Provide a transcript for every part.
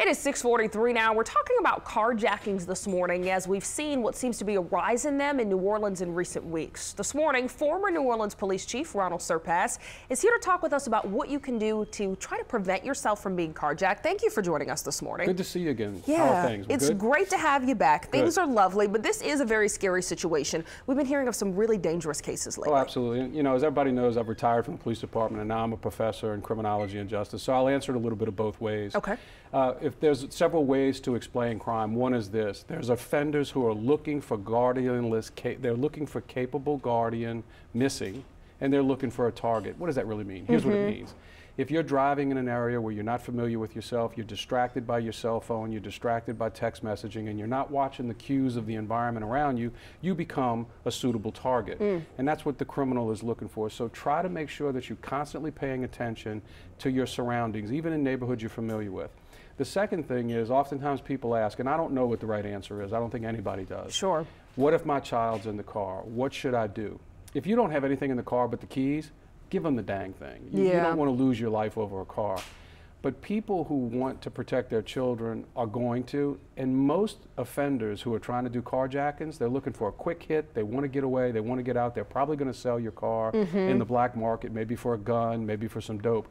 It is 6:43 now. We're talking about carjackings this morning as we've seen what seems to be a rise in them in New Orleans in recent weeks. This morning, former New Orleans Police Chief Ronald Surpass is here to talk with us about what you can do to try to prevent yourself from being carjacked. Thank you for joining us this morning. Good to see you again. Yeah, how are things? It's great to have you back. Things are lovely, but this is a very scary situation. We've been hearing of some really dangerous cases lately. Oh, absolutely. You know, as everybody knows, I've retired from the police department and now I'm a professor in criminology and justice, so I'll answer it a little bit of both ways. Okay. If there's several ways to explain crime, one is this: there's offenders who are looking for guardianless, they're looking for capable guardian missing, and they're looking for a target. What does that really mean? Here's what it means. If you're driving in an area where you're not familiar with yourself, you're distracted by your cell phone, you're distracted by text messaging, and you're not watching the cues of the environment around you, you become a suitable target. And that's what the criminal is looking for. So try to make sure that you're constantly paying attention to your surroundings, even in neighborhoods you're familiar with. The second thing is, oftentimes people ask, and I don't know what the right answer is, I don't think anybody does. Sure. What if my child's in the car? What should I do? If you don't have anything in the car but the keys, give them the dang thing. You don't want to lose your life over a car. But people who want to protect their children are going to, and most offenders who are trying to do carjackings, they're looking for a quick hit, they want to get away, they want to get out, they're probably going to sell your car in the black market, maybe for a gun, maybe for some dope.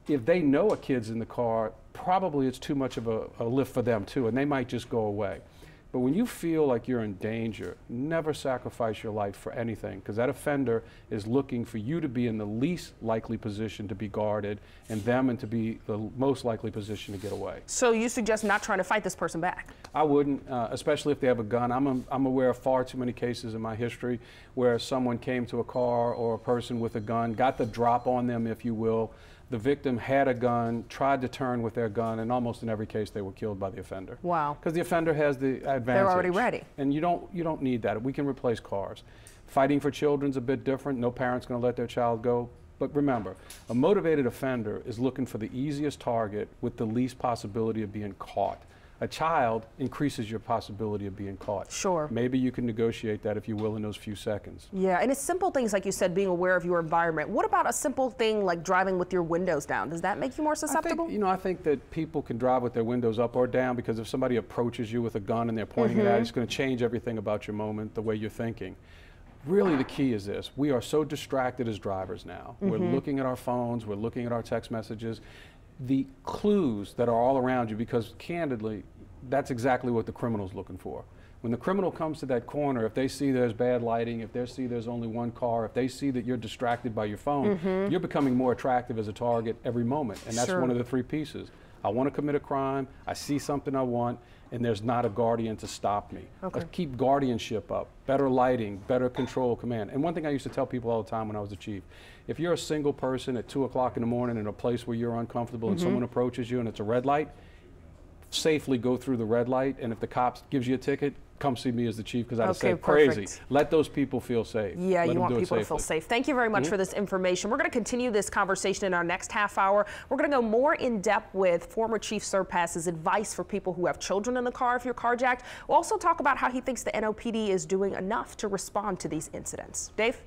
If they know a kid's in the car, probably it's too much of a lift for them too, and they might just go away. But when you feel like you're in danger, never sacrifice your life for anything, because that offender is looking for you to be in the least likely position to be guarded, and them to be the most likely position to get away. So you suggest not trying to fight this person back? I wouldn't, especially if they have a gun. I'm aware of far too many cases in my history where someone came to a car or a person with a gun, got the drop on them, if you will. The victim had a gun, tried to turn with their gun, and almost in every case they were killed by the offender. Wow. Because the offender has the advantage. They're already ready. And you don't need that. We can replace cars. Fighting for children's a bit different. No parent's going to let their child go. But remember, a motivated offender is looking for the easiest target with the least possibility of being caught. A child increases your possibility of being caught. Sure. Maybe you can negotiate that, if you will, in those few seconds. Yeah, and it's simple things like you said, being aware of your environment. What about a simple thing like driving with your windows down? Does that make you more susceptible? I think that people can drive with their windows up or down, because if somebody approaches you with a gun and they're pointing it at you, it's going to change everything about your moment, the way you're thinking. Really, the key is this: we are so distracted as drivers now. We're looking at our phones, we're looking at our text messages. The clues that are all around you, because candidly, that's exactly what the criminal's looking for. When the criminal comes to that corner, if they see there's bad lighting, if they see there's only one car, if they see that you're distracted by your phone, you're becoming more attractive as a target every moment. And that's one of the three pieces. I want to commit a crime, I see something I want, and there's not a guardian to stop me. Let's keep guardianship up, better lighting, better control, command. And one thing I used to tell people all the time when I was a chief: if you're a single person at 2 o'clock in the morning in a place where you're uncomfortable and someone approaches you and it's a red light, safely go through the red light, and if the cops gives you a ticket, come see me as the chief, because I'd say crazy. Let those people feel safe. Yeah, you want people to feel safe. Thank you very much for this information. We're going to continue this conversation in our next half hour. We're going to go more in depth with former Chief Surpass's advice for people who have children in the car if you're carjacked. We'll also talk about how he thinks the NOPD is doing enough to respond to these incidents. Dave?